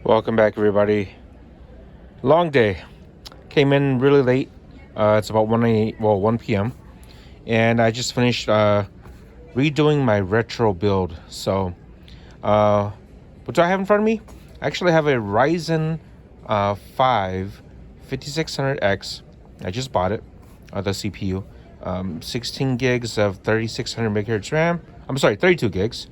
Welcome back, everybody. Long day. Came in really late. It's about 1 p.m. And I just finished redoing my retro build. So, what do I have in front of me? I actually have a Ryzen 5 5600X. I just bought it, the CPU. 16 gigs of 3600 megahertz RAM. I'm sorry, 32 gigs.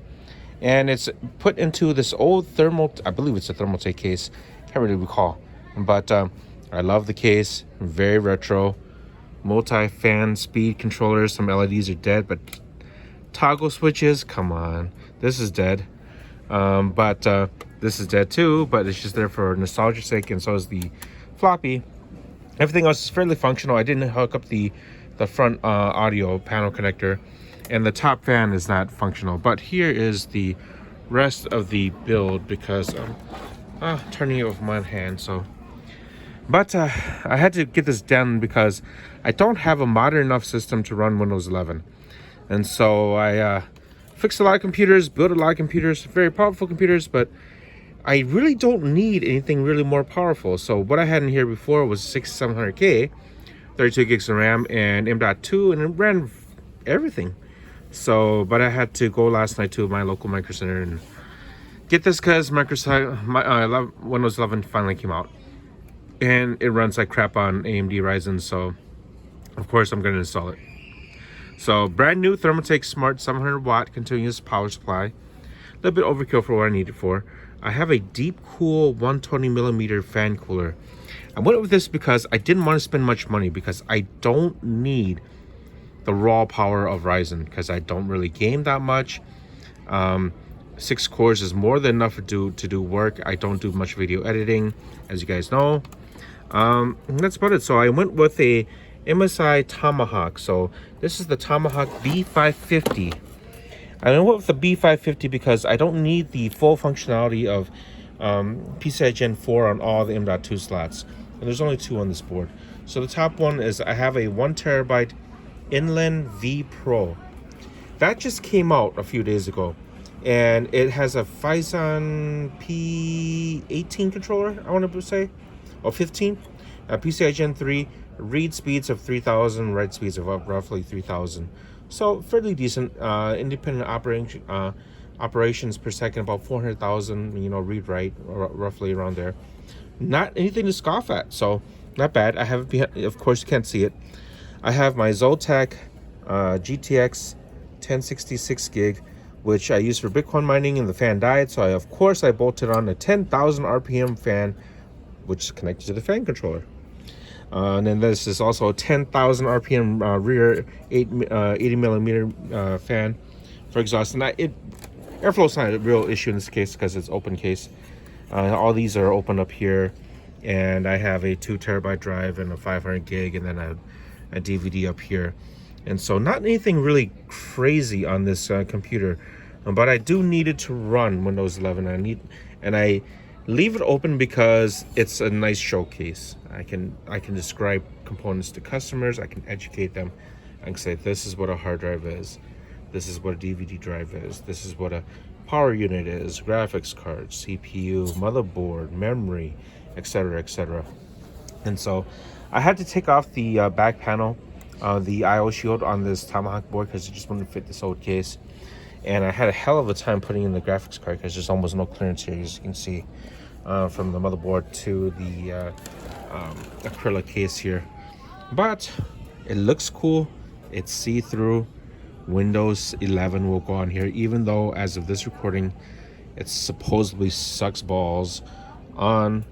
And it's put into this old I believe it's a Thermaltake case. Can't really recall. But I love the case. Very retro. Multi-fan speed controllers. Some LEDs are dead, but toggle switches, come on. This is dead. But this is dead too, but it's just there for nostalgia's sake, and so is the floppy. Everything else is fairly functional. I didn't hook up the front audio panel connector, and the top fan is not functional. But here is the rest of the build, because I'm turning it with one hand. So, but I had to get this done because I don't have a modern enough system to run Windows 11, and so I fixed a lot of computers, built a lot of computers, very powerful computers, but I really don't need anything really more powerful. So what I had in here before was 6700K, 32 gigs of RAM, and M.2, and it ran everything. So, but I had to go last night to my local Micro Center and get this, because Windows 11 finally came out, and it runs like crap on AMD Ryzen. So, of course, I'm going to install it. So, brand new Thermaltake Smart 700 watt continuous power supply. A little bit overkill for what I need it for. I have a deep cool 120 millimeter fan cooler. I went with this because I didn't want to spend much money, because I don't need the raw power of Ryzen, because I don't really game that much. 6 cores is more than enough to do work. I don't do much video editing, as you guys know. That's about it. So I went with a MSI Tomahawk. So this is the Tomahawk B550. I went with the B550 because I don't need the full functionality of PCI Gen 4 on all the M.2 slots, and there's only 2 on this board. So the top one is, I have a 1 terabyte Inland V Pro that just came out a few days ago, and it has a Phison P18 controller, I want to say, or 15, PCI Gen 3, read speeds of 3000, write speeds of roughly 3000. So fairly decent. Independent operations per second, about 400,000, read write, roughly around there. Not anything to scoff at, so not bad. I have it, of course you can't see it. I have my Zotac GTX 1066 gig, which I use for Bitcoin mining, and the fan died, so of course I bolted on a 10,000 RPM fan, which is connected to the fan controller. And then this is also a 10,000 RPM rear 80 millimeter fan for exhaust. And airflow is not a real issue in this case, because it's open case. All these are open up here, and I have a 2 terabyte drive and a 500 gig, and then a DVD up here. And so not anything really crazy on this computer, but I do need it to run Windows 11. I leave it open because it's a nice showcase. I can describe components to customers. I can educate them. I can say, this is what a hard drive is, this is what a DVD drive is, this is what a power unit is, graphics card, CPU, motherboard, memory, etc., etc. And so I had to take off the back panel, the IO shield on this Tomahawk board, because it just wouldn't fit this old case. And I had a hell of a time putting in the graphics card, because there's almost no clearance here, as you can see, from the motherboard to the acrylic case here. But it looks cool. It's see-through. Windows 11 will go on here, even though as of this recording, it supposedly sucks balls on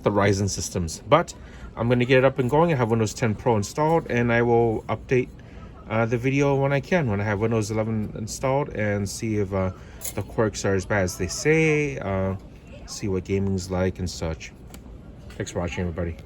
the Ryzen systems. But I'm going to get it up and going. I have Windows 10 Pro installed, and I will update the video when I have Windows 11 installed, and see if the quirks are as bad as they say, see what gaming's like and such. Thanks for watching, everybody.